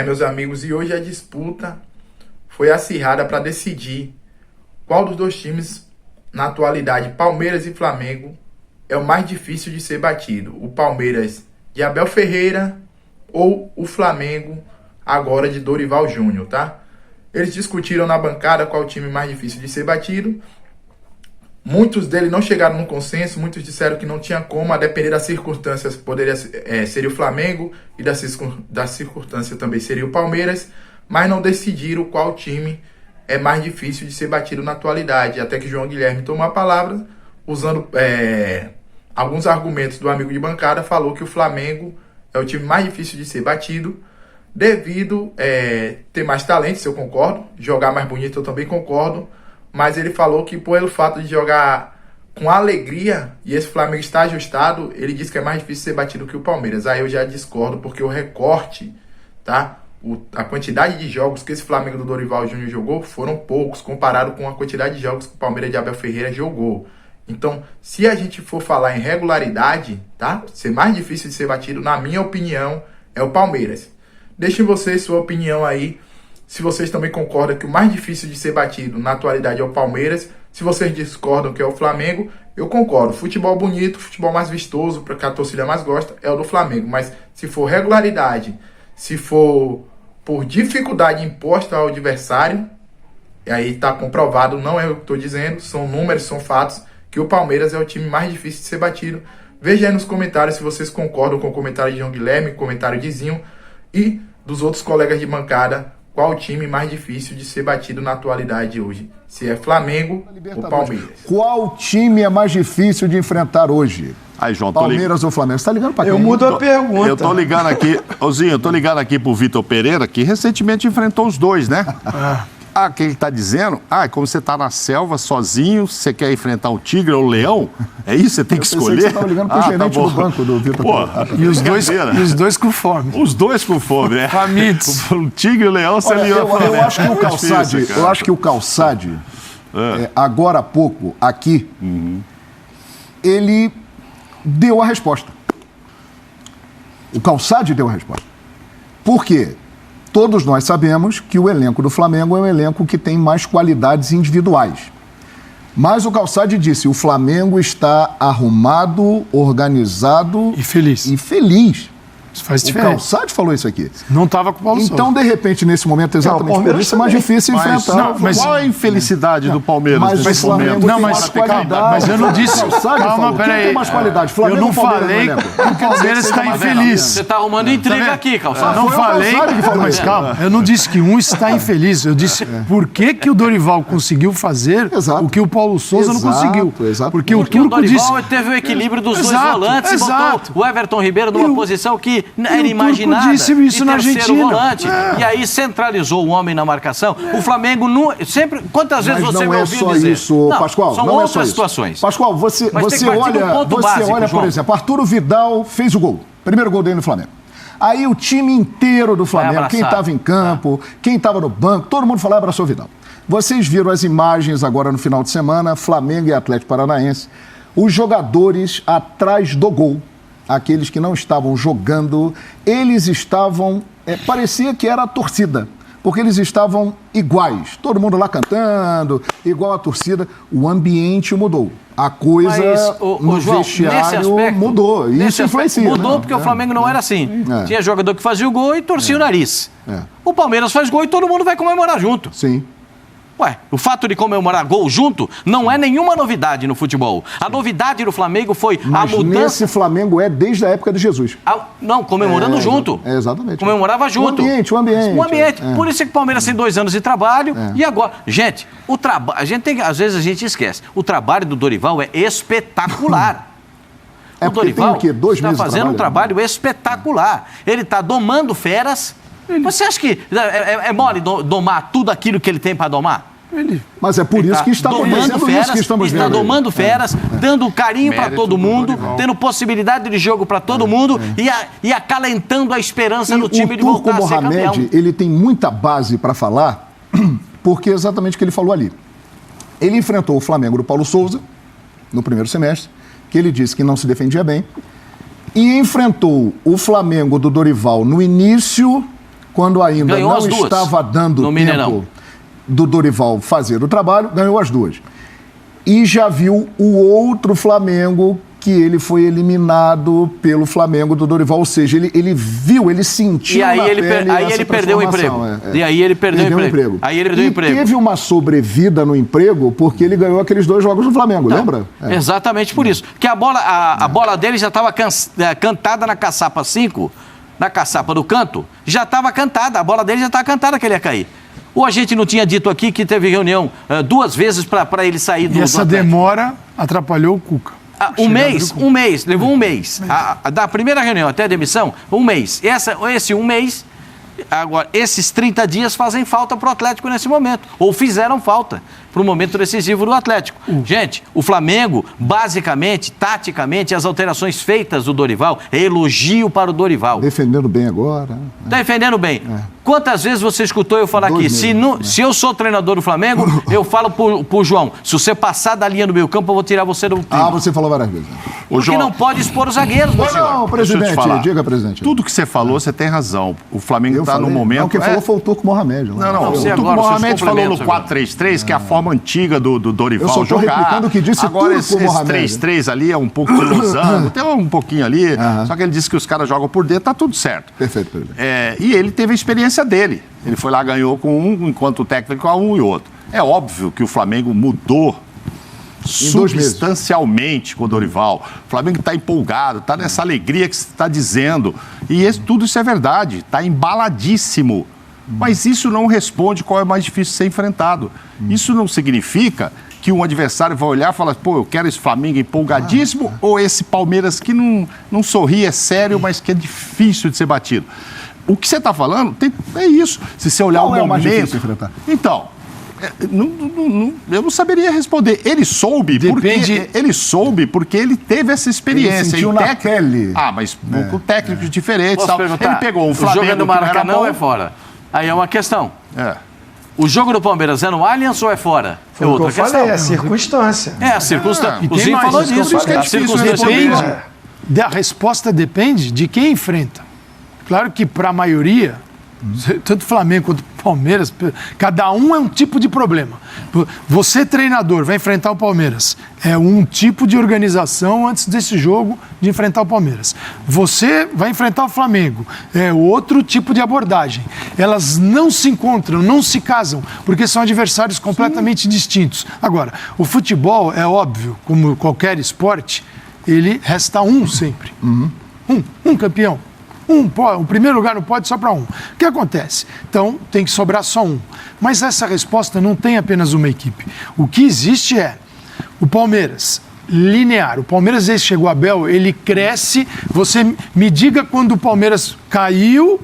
Meus amigos, e hoje a disputa foi acirrada para decidir qual dos dois times, na atualidade, Palmeiras e Flamengo, é o mais difícil de ser batido. O Palmeiras de Abel Ferreira ou o Flamengo agora de Dorival Júnior, tá? Eles discutiram na bancada qual o time mais difícil de ser batido. Muitos deles não chegaram num consenso, muitos disseram que não tinha como, a depender das circunstâncias, seria o Flamengo, e da circunstância também seria o Palmeiras, mas não decidiram qual time é mais difícil de ser batido na atualidade. Até que João Guilherme tomou a palavra, usando alguns argumentos do amigo de bancada, falou que o Flamengo é o time mais difícil de ser batido, devido ter mais talento, isso eu concordo, jogar mais bonito eu também concordo, mas ele falou que pelo fato de jogar com alegria, e esse Flamengo está ajustado, ele disse que é mais difícil ser batido que o Palmeiras. Aí eu já discordo, porque o recorte, tá? A quantidade de jogos que esse Flamengo do Dorival Júnior jogou foram poucos, comparado com a quantidade de jogos que o Palmeiras de Abel Ferreira jogou. Então, se a gente for falar em regularidade, tá? Ser mais difícil de ser batido, na minha opinião, é o Palmeiras. Deixem vocês sua opinião aí, se vocês também concordam que o mais difícil de ser batido na atualidade é o Palmeiras. Se vocês discordam que é o Flamengo, eu concordo. Futebol bonito, futebol mais vistoso, para que a torcida mais gosta, é o do Flamengo. Mas se for regularidade, se for por dificuldade imposta ao adversário, aí está comprovado, não é o que estou dizendo, são números, são fatos, que o Palmeiras é o time mais difícil de ser batido. Veja aí nos comentários se vocês concordam com o comentário de João Guilherme, comentário de Zinho e dos outros colegas de bancada, qual o time mais difícil de ser batido na atualidade hoje. Se é Flamengo ou Palmeiras. Qual time é mais difícil de enfrentar hoje? Aí, João, Palmeiras ou Flamengo? Você tá ligando pra quem? Eu mudo a pergunta. Eu tô ligando aqui, Zinho, eu tô ligando aqui pro Vitor Pereira, que recentemente enfrentou os dois, né? Que ele tá dizendo, como você tá na selva sozinho, você quer enfrentar o tigre ou o leão? É isso? Você tem que escolher? Você tava ligando pro gerente do banco do Vitor Pereira. E os dois com fome. Os dois com fome, né? Famintos. O tigre e o leão, você eu acho que o Calçade, agora há pouco, aqui, ele deu a resposta. O Calçade deu a resposta. Por quê? Todos nós sabemos que o elenco do Flamengo é um elenco que tem mais qualidades individuais. Mas o Calçade disse, o Flamengo está arrumado, organizado e feliz. Isso faz diferença. O Calçade falou isso aqui. Não estava com o Paulo Souza. Então, de repente, nesse momento, exatamente por isso, é mais difícil enfrentar. Mas qual é a infelicidade do Palmeiras nesse momento? Mas eu não disse... Calma, peraí. Tem mais qualidade. Eu não falei que o Palmeiras está infeliz. Você está arrumando intriga aqui, Calçado. Não falei... Mas calma, eu não disse que um está infeliz. Eu disse por que o Dorival conseguiu fazer o que o Paulo Souza não conseguiu. Porque o Turco disse... Dorival teve o equilíbrio dos dois volantes e botou o Everton Ribeiro numa posição que era imaginada, disse isso na Argentina. Volante, e aí centralizou o homem na marcação. O Flamengo sempre... Quantas vezes você me ouviu dizer? Não é só isso, Pascoal. São outras situações. Pascoal, você olha, por exemplo, Arturo Vidal fez o gol. Primeiro gol dele no Flamengo. Aí o time inteiro do Flamengo, quem estava em campo, quem estava no banco, todo mundo falava abraçou o Vidal. Vocês viram as imagens agora no final de semana, Flamengo e Atlético Paranaense, os jogadores atrás do gol, aqueles que não estavam jogando, eles estavam, parecia que era a torcida, porque eles estavam iguais, todo mundo lá cantando, igual a torcida, o ambiente mudou. A coisa no vestiário mudou, e isso influencia. Mudou porque o Flamengo não era assim. Tinha jogador que fazia o gol e torcia o nariz. O Palmeiras faz gol e todo mundo vai comemorar junto. Sim. O fato de comemorar gol junto não é nenhuma novidade no futebol. A novidade do Flamengo foi a mudança... Mas nesse Flamengo é desde a época de Jesus. Não, comemorando junto. Exatamente. Comemorava junto. O ambiente. Por isso que o Palmeiras tem 2 anos de trabalho e agora... Gente, o trabalho... Às vezes a gente esquece. O trabalho do Dorival é espetacular. O Dorival está fazendo um trabalho espetacular. Ele está domando feras. Você acha que é mole domar tudo aquilo que ele tem para domar? Mas é por isso que está domando isso que estamos vendo. Está domando feras, dando carinho para todo mundo, tendo possibilidade de jogo para todo mundo e acalentando a esperança no time de voltar a ser campeão. O Turco Mohamed, ele tem muita base para falar, porque é exatamente o que ele falou ali. Ele enfrentou o Flamengo do Paulo Souza, no primeiro semestre, que ele disse que não se defendia bem, e enfrentou o Flamengo do Dorival no início quando ainda não estava dando tempo do Dorival fazer o trabalho, ganhou as duas. E já viu o outro Flamengo, que ele foi eliminado pelo Flamengo do Dorival, ou seja, ele viu, ele sentiu e aí ele perdeu o emprego. E aí ele perdeu o emprego. Aí ele perdeu o emprego. Teve uma sobrevida no emprego porque ele ganhou aqueles 2 jogos do Flamengo, lembra? Exatamente por isso. Porque a bola dele já estava cantada na caçapa 5, na caçapa do canto, já estava cantada, a bola dele já estava cantada que ele ia cair. Ou a gente não tinha dito aqui que teve reunião 2 vezes para ele sair do essa demora atrapalhou o Cuca. Um mês, levou um mês. Da primeira reunião até a demissão, um mês. Esse um mês, agora, esses 30 dias fazem falta para o Atlético nesse momento. Ou fizeram falta para o momento decisivo do Atlético. Gente, o Flamengo, basicamente, taticamente, as alterações feitas do Dorival, é elogio para o Dorival. Defendendo bem agora. Defendendo bem. Quantas vezes você escutou eu falar aqui? Se eu sou treinador do Flamengo, eu falo pro João, se você passar da linha do meio campo, eu vou tirar você do time. Você falou várias vezes. Porque João, não pode expor os zagueiros, meu senhor. Não, presidente, diga, presidente. Tudo que você falou, você tem razão. O Flamengo está no momento... Não, quem falou foi o Turco Mohamed. Não, o Turco Mohamed falou no 4-3-3, que é a forma antiga do Dorival jogar. Eu só estou replicando o que disse agora Turco Mohamed. Esse 3-3 ali é um pouco de losango, tem um pouquinho ali, só que ele disse que os caras jogam por dentro, tá tudo certo. Perfeito, presidente. E ele teve a experiência dele. Ele foi lá, ganhou com um, enquanto o técnico a um e outro. É óbvio que o Flamengo mudou substancialmente com o Dorival. O Flamengo está empolgado, está nessa alegria que você está dizendo. E tudo isso é verdade, está embaladíssimo. Mas isso não responde qual é mais difícil ser enfrentado. Isso não significa que um adversário vai olhar e falar, eu quero esse Flamengo empolgadíssimo ou esse Palmeiras que não sorri, é sério, mas que é difícil de ser batido. O que você está falando é isso. Se você olhar o momento... mais difícil enfrentar? Então, eu não saberia responder. Ele soube porque ele teve essa experiência. Ele sentiu na pele. Mas com técnicos diferentes. Ele pegou um Flamengo. O jogo do Maracanã ou é fora? Aí é uma questão. O jogo do Palmeiras é no Allianz ou é fora? É outra questão. É a circunstância. É a circunstância. O Zinho falou disso. A circunstância a resposta depende de quem enfrenta. Claro que para a maioria, tanto Flamengo quanto Palmeiras, cada um é um tipo de problema. Você, treinador, vai enfrentar o Palmeiras. É um tipo de organização antes desse jogo de enfrentar o Palmeiras. Você vai enfrentar o Flamengo. É outro tipo de abordagem. Elas não se encontram, não se casam, porque são adversários completamente distintos. Agora, o futebol, é óbvio, como qualquer esporte, ele resta um sempre. Um campeão. O primeiro lugar não pode só para um. O que acontece? Então, tem que sobrar só um. Mas essa resposta não tem apenas uma equipe. O que existe é o Palmeiras, linear. O Palmeiras, desde que chegou a Abel, ele cresce. Você me diga quando o Palmeiras caiu,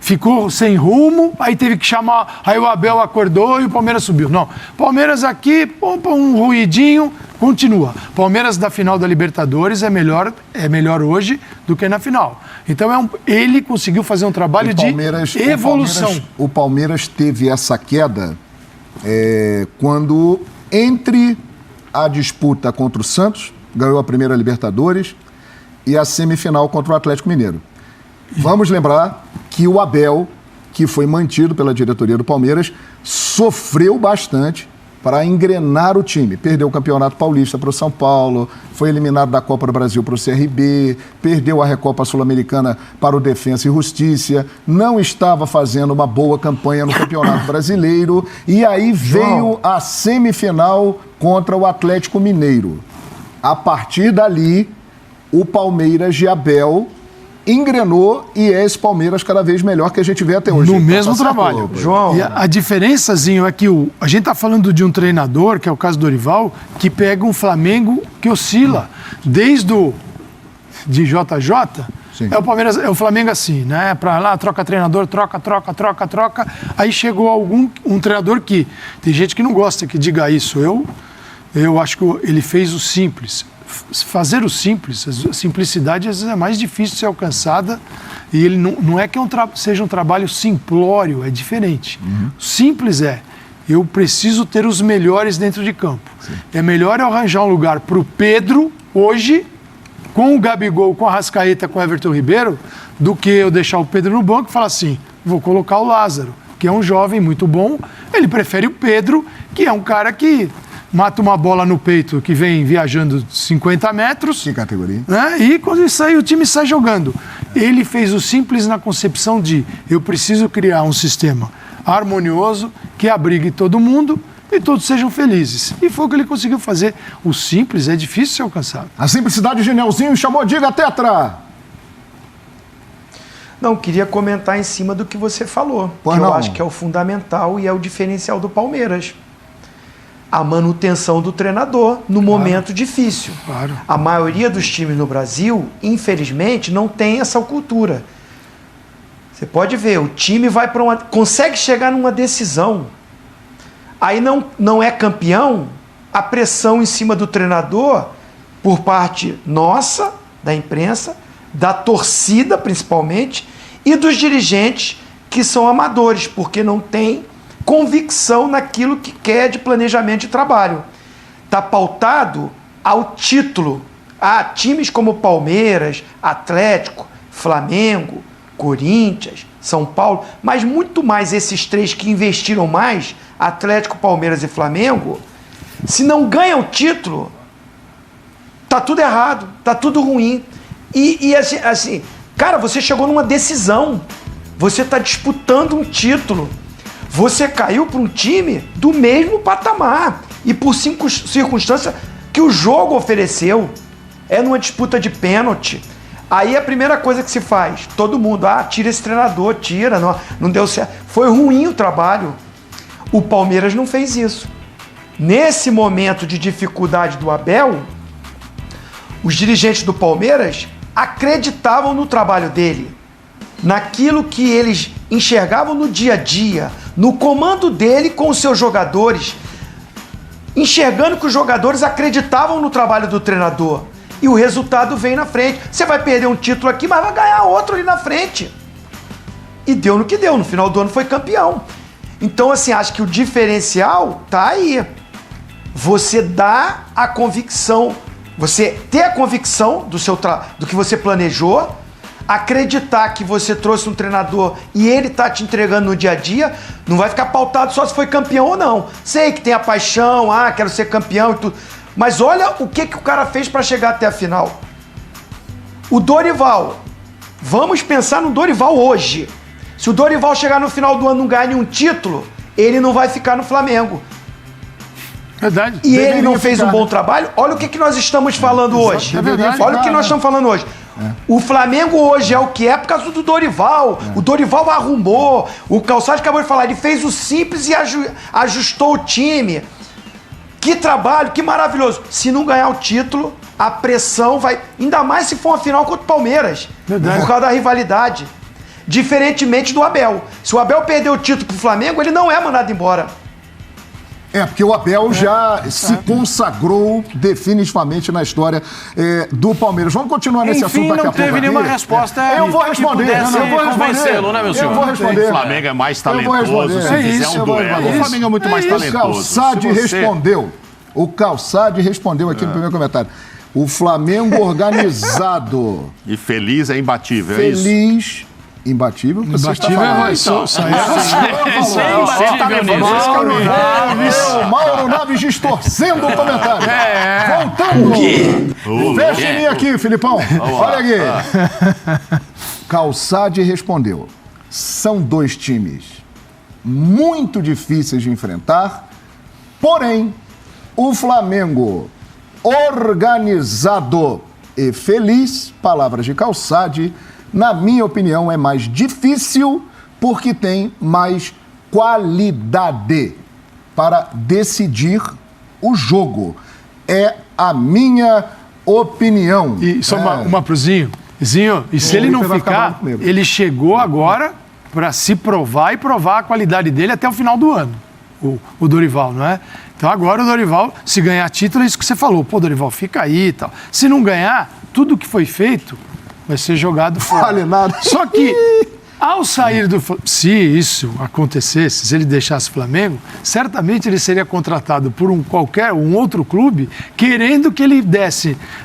ficou sem rumo, aí teve que chamar, aí o Abel acordou e o Palmeiras subiu. Não, Palmeiras aqui, um ruidinho, continua. Palmeiras da final da Libertadores é melhor hoje do que na final. Então ele conseguiu fazer um trabalho de evolução. O Palmeiras teve essa queda quando, entre a disputa contra o Santos, ganhou a primeira Libertadores, e a semifinal contra o Atlético Mineiro. Vamos lembrar que o Abel, que foi mantido pela diretoria do Palmeiras, sofreu bastante para engrenar o time. Perdeu o Campeonato Paulista para o São Paulo, foi eliminado da Copa do Brasil para o CRB, perdeu a Recopa Sul-Americana para o Defensa e Justiça, não estava fazendo uma boa campanha no Campeonato Brasileiro, e aí veio a semifinal contra o Atlético Mineiro. A partir dali, o Palmeiras de Abel engrenou e é esse Palmeiras cada vez melhor que a gente vê até hoje. No mesmo trabalho. João. E a diferençazinho é que a gente está falando de um treinador, que é o caso do Dorival, que pega um Flamengo que oscila. Desde de JJ, é o Palmeiras, é o Flamengo assim, né? Para lá, troca treinador, troca. Aí chegou um treinador que tem gente que não gosta que diga isso. Eu acho que ele fez o simples. Fazer o simples, a simplicidade às vezes é mais difícil de ser alcançada, e ele não é que seja um trabalho simplório, é diferente. Simples eu preciso ter os melhores dentro de campo. Sim. É melhor eu arranjar um lugar para o Pedro hoje, com o Gabigol, com a Arrascaeta, com o Everton Ribeiro, do que eu deixar o Pedro no banco e falar assim, vou colocar o Lázaro, que é um jovem muito bom. Ele prefere o Pedro, que é um cara que mata uma bola no peito, que vem viajando 50 metros. Que categoria? Né? E quando ele sai, o time sai jogando. Ele fez o simples na concepção de eu preciso criar um sistema harmonioso que abrigue todo mundo e todos sejam felizes. E foi o que ele conseguiu fazer. O simples é difícil ser alcançado. A simplicidade de Nelzinho chamou, diga, Tetra! Não, queria comentar em cima do que você falou, Pois que não. eu acho que é o fundamental e é o diferencial do Palmeiras. A manutenção do treinador no momento difícil. Claro. A maioria dos times no Brasil, infelizmente, não tem essa cultura. Você pode ver, o time vai para consegue chegar numa decisão, aí não é campeão, a pressão em cima do treinador, por parte nossa, da imprensa, da torcida principalmente, e dos dirigentes que são amadores, porque não tem convicção naquilo que quer de planejamento de trabalho. Está pautado ao título. Há times como Palmeiras, Atlético, Flamengo, Corinthians, São Paulo, mas muito mais esses três que investiram mais, Atlético, Palmeiras e Flamengo, se não ganham o título, tá tudo errado, tá tudo ruim. E assim, cara, você chegou numa decisão, você está disputando um título, você caiu para um time do mesmo patamar e por circunstância que o jogo ofereceu, é numa disputa de pênalti. Aí a primeira coisa que se faz, todo mundo, tira esse treinador, tira, não deu certo. Foi ruim o trabalho. O Palmeiras não fez isso. Nesse momento de dificuldade do Abel, os dirigentes do Palmeiras acreditavam no trabalho dele, naquilo que eles enxergavam no dia a dia, no comando dele com os seus jogadores, enxergando que os jogadores acreditavam no trabalho do treinador. E o resultado vem na frente. Você vai perder um título aqui, mas vai ganhar outro ali na frente. E deu no que deu. No final do ano foi campeão. Então, assim, acho que o diferencial tá aí. Você dá a convicção, você ter a convicção do que você planejou, acreditar que você trouxe um treinador e ele tá te entregando no dia a dia, não vai ficar pautado só se foi campeão ou não. Sei que tem a paixão, quero ser campeão e tudo. Mas olha o que o cara fez para chegar até a final. O Dorival. Vamos pensar no Dorival hoje. Se o Dorival chegar no final do ano e não ganhar nenhum título, ele não vai ficar no Flamengo. Verdade. E ele não fez um bom trabalho. Olha o que nós estamos falando hoje. É verdade. Olha o que nós estamos falando hoje. O Flamengo hoje é o que é por causa do Dorival. O Dorival arrumou. O Calçade acabou de falar. Ele fez o simples e ajustou o time. Que trabalho, que maravilhoso. Se não ganhar o título, a pressão vai... Ainda mais se for uma final contra o Palmeiras. Verdade. Por causa da rivalidade. Diferentemente do Abel. Se o Abel perder o título pro Flamengo, ele não é mandado embora. Porque o Abel já se consagrou definitivamente na história do Palmeiras. Vamos continuar nesse assunto daqui a pouco. Não teve nenhuma resposta. Eu vou responder. Convencê-lo, né, meu senhor? Eu vou responder. O Flamengo é mais talentoso. Se fizer um duelo, o Flamengo é muito mais talentoso. O Calçade respondeu. O Calçade respondeu aqui no primeiro comentário. O Flamengo organizado. E feliz é imbatível, é isso? Feliz. Imbatível? Imbatível é Você tá levando Mauro Naves distorcendo o comentário. Voltando. Fecha em mim aqui, Filipão. Olha aqui. Calçade respondeu. São dois times muito difíceis de enfrentar, porém, o Flamengo organizado e feliz, palavras de Calçade, na minha opinião, é mais difícil porque tem mais qualidade para decidir o jogo. É a minha opinião. E só uma pro Zinho. Zinho, e se ele não ficar, ele chegou agora para se provar e provar a qualidade dele até o final do ano, o Dorival, não é? Então agora o Dorival, se ganhar título, é isso que você falou. Pô, Dorival, fica aí e tal. Se não ganhar, tudo que foi feito vai ser jogado fora. Vale nada. Só que Ao sair do Flamengo, se isso acontecesse, se ele deixasse o Flamengo, certamente ele seria contratado por um outro clube, querendo que ele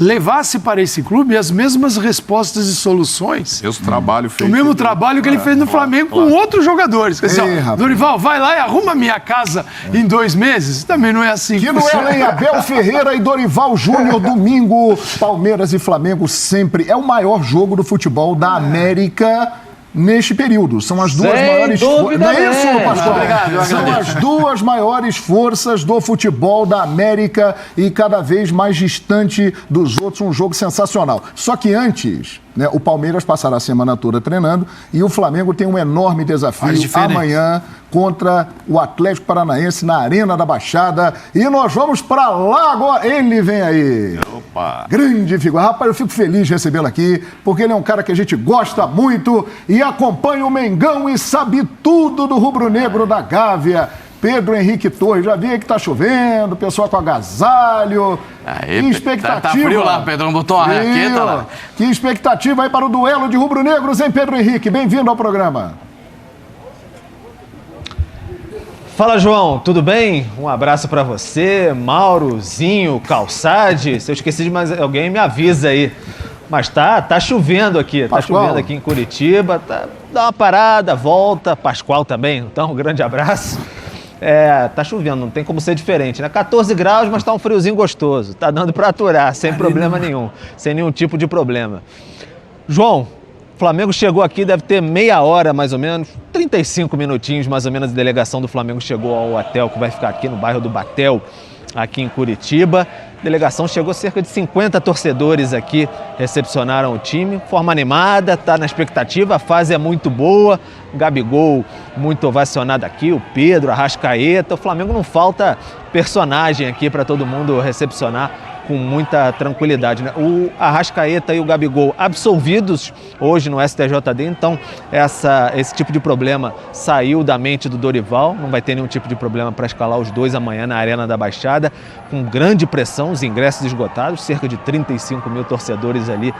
levasse para esse clube as mesmas respostas e soluções. Esse trabalho feito. O mesmo trabalho que ele fez no Flamengo com outros jogadores. Quer dizer, Dorival, vai lá e arruma minha casa em 2 meses. Também não é assim. Que duelo em Abel Ferreira e Dorival Júnior, domingo. Palmeiras e Flamengo sempre é o maior jogo do futebol da América neste período. São as duas maiores forças. Não é isso, Pascoal? Obrigado, São as duas maiores forças do futebol da América e cada vez mais distante dos outros. Um jogo sensacional. Só que antes, né, o Palmeiras passará a semana toda treinando e o Flamengo tem um enorme desafio amanhã contra o Atlético Paranaense na Arena da Baixada. E nós vamos para lá agora. Ele vem aí. Opa! Grande figura. Rapaz, eu fico feliz de recebê-lo aqui, porque ele é um cara que a gente gosta muito e acompanha o Mengão e sabe tudo do rubro-negro da Gávea. Pedro Henrique Torres, já vi que tá chovendo, pessoal com agasalho. Aí, que expectativa. Tá frio lá, Pedro, não botou uma raqueta lá. Que expectativa aí para o duelo de rubro-negros, hein, Pedro Henrique? Bem-vindo ao programa. Fala, João, tudo bem? Um abraço para você, Maurozinho, Calçade. Se eu esqueci de mais alguém, me avisa aí. Mas tá chovendo aqui, Pascoal. Tá chovendo aqui em Curitiba. Dá uma parada, volta. Pascoal também, então um grande abraço. Tá chovendo, não tem como ser diferente, né? 14 graus, mas tá um friozinho gostoso. Tá dando para aturar, sem problema nenhum. Sem nenhum tipo de problema. João, o Flamengo chegou aqui, deve ter meia hora mais ou menos, 35 minutinhos mais ou menos, a delegação do Flamengo chegou ao hotel que vai ficar aqui no bairro do Batel, aqui em Curitiba. A delegação chegou, cerca de 50 torcedores aqui recepcionaram o time. Forma animada, tá na expectativa, a fase é muito boa. O Gabigol muito ovacionado aqui, o Pedro, a Arrascaeta. O Flamengo não falta personagem aqui para todo mundo recepcionar com muita tranquilidade, né? O Arrascaeta e o Gabigol absolvidos hoje no STJD, então esse tipo de problema saiu da mente do Dorival, não vai ter nenhum tipo de problema para escalar os dois amanhã na Arena da Baixada, com grande pressão, os ingressos esgotados, cerca de 35 mil torcedores ali